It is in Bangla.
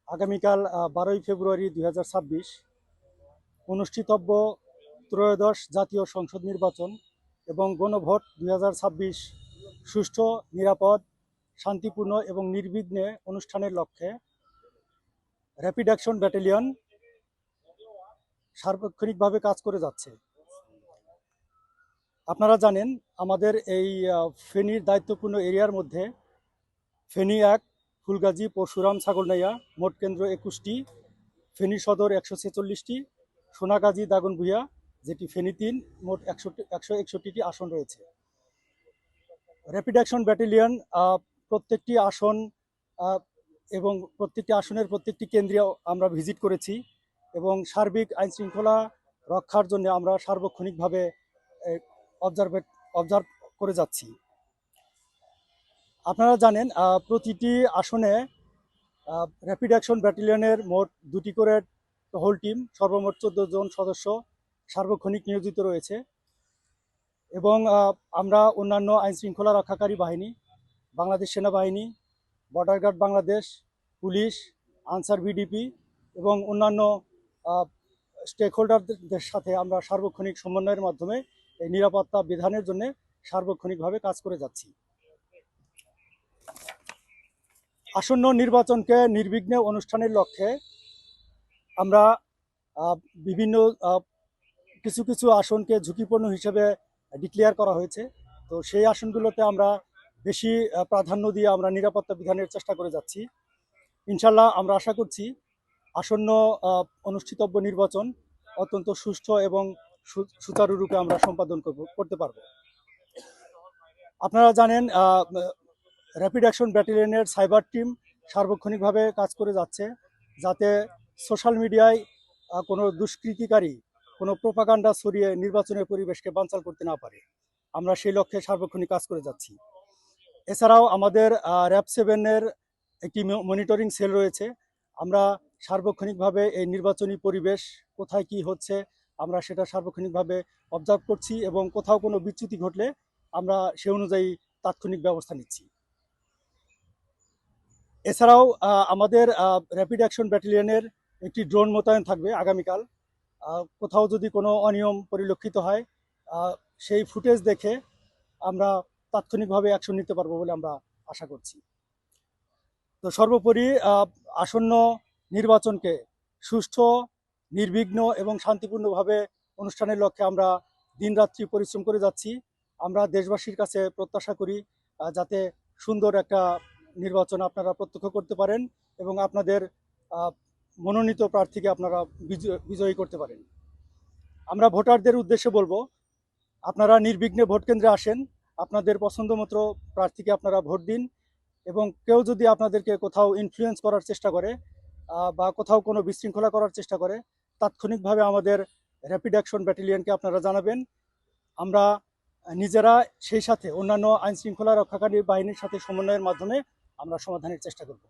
আগামীকাল 12ই ফেব্রুয়ারি 2026 অনুষ্ঠিতব্য ত্রয়োদশ জাতীয় সংসদ নির্বাচন এবং গণভোট 2026 সুষ্ঠু, নিরাপদ, শান্তিপূর্ণ এবং নির্বিঘ্নে অনুষ্ঠানের লক্ষ্যে র্যাপিড অ্যাকশন ব্যাটালিয়ন সার্বক্ষণিকভাবে কাজ করে যাচ্ছে। আপনারা জানেন আমাদের এই ফেনীর দায়িত্বপূর্ণ এরিয়ার মধ্যে ফেনী 1, ফুলগাজী, পরশুরাম, ছাগলনাইয়া মোট কেন্দ্র 21টি, ফেনী সদর 146টি, সোনাগাজী, দাগনভূঞা যেটি ফেনী 3 মোট 161টি আসন রয়েছে। র্যাপিড অ্যাকশন ব্যাটালিয়ন প্রত্যেকটি আসন এবং প্রত্যেকটি আসনের প্রত্যেকটি কেন্দ্রে আমরা ভিজিট করেছি এবং সার্বিক আইনশৃঙ্খলা রক্ষার জন্য আমরা সার্বক্ষণিকভাবে অবজার্ভ করে যাচ্ছি। আপনারা জানেন প্রতিটি আসনে র্যাপিড অ্যাকশন ব্যাটালিয়নের মোট 2টি করে টহল টিম, সর্বমোট 14 জন সদস্য সার্বক্ষণিক নিয়োজিত রয়েছে এবং আমরা অন্যান্য আইনশৃঙ্খলা রক্ষাকারী বাহিনী, বাংলাদেশ সেনাবাহিনী, border guard Bangladesh, police, Ansar VDP এবং অন্যান্য স্টেক হোল্ডারদের সাথে আমরা সার্বক্ষণিক সমন্বয়ের মাধ্যমে এই নিরাপত্তা বিধানের জন্য সার্বক্ষণিকভাবে কাজ করে যাচ্ছি। আসন্ন নির্বাচনকে নির্বিঘ্নে অনুষ্ঠানের লক্ষ্যে আমরা বিভিন্ন কিছু আসনকে ঝুঁকিপূর্ণ হিসেবে ডিক্লেয়ার করা হয়েছে। তো সেই আসনগুলোতে আমরা বেশি প্রাধান্য দিয়ে আমরা নিরাপত্তা বিধানের চেষ্টা করে যাচ্ছি। ইনশাল্লাহ আমরা আশা করছি আসন্ন অনুষ্ঠিতব্য নির্বাচন অত্যন্ত সুষ্ঠু এবং সুচারুরূপে আমরা সম্পাদন করতে পারব। আপনারা জানেন র্যাপিড অ্যাকশন ব্যাটালিয়নের সাইবার টিম সার্বক্ষণিকভাবে কাজ করে যাচ্ছে যাতে সোশ্যাল মিডিয়ায় কোনো দুষ্কৃতিকারী কোনো প্রোপাগান্ডা ছড়িয়ে নির্বাচনের পরিবেশকে বানচাল করতে না পারে। আমরা সেই লক্ষ্যে সার্বক্ষণিক কাজ করে যাচ্ছি। এছাড়াও আমাদের র্যাব 7-এর একটি মনিটরিং সেল রয়েছে। আমরা সার্বক্ষণিকভাবে এই নির্বাচনী পরিবেশ কোথায় কি হচ্ছে আমরা সেটা সার্বক্ষণিকভাবে অবজার্ভ করছি এবং কোথাও কোনো বিচ্যুতি ঘটলে আমরা সে অনুযায়ী তাৎক্ষণিক ব্যবস্থা নিচ্ছি। এছাড়াও আমাদের র্যাপিড অ্যাকশন ব্যাটালিয়নের একটি ড্রোন মোতায়েন থাকবে আগামীকাল। কোথাও যদি কোনো অনিয়ম পরিলক্ষিত হয় সেই ফুটেজ দেখে আমরা তাৎক্ষণিকভাবে অ্যাকশন নিতে পারবো বলে আমরা আশা করছি। তো সর্বোপরি আসন্ন নির্বাচনকে সুষ্ঠু, নির্বিঘ্ন এবং শান্তিপূর্ণভাবে অনুষ্ঠানের লক্ষ্যে আমরা দিনরাত্রি পরিশ্রম করে যাচ্ছি। আমরা দেশবাসীর কাছে প্রত্যাশা করি যাতে সুন্দর একটা নির্বাচন আপনারা প্রত্যক্ষ করতে পারেন এবং আপনাদের মনোনীত প্রার্থীকে আপনারা বিজয়ী করতে পারেন। আমরা ভোটারদের উদ্দেশ্যে বলবো, আপনারা নির্বিঘ্নে ভোট কেন্দ্রে আসেন, আপনাদের পছন্দ মতো প্রার্থীকে আপনারা ভোট দিন এবং কেউ যদি আপনাদেরকে কোথাও ইনফ্লুয়েন্স করার চেষ্টা করে বা কোথাও কোনো বিশৃঙ্খলা করার চেষ্টা করে তাৎক্ষণিকভাবে আমাদের র্যাপিড অ্যাকশন ব্যাটালিয়নকে আপনারা জানাবেন। আমরা নিজেরা সেই সাথে অন্যান্য আইনশৃঙ্খলা রক্ষাকারী বাহিনীর সাথে সমন্বয়ের মাধ্যমে আমরা সমাধানের চেষ্টা করব।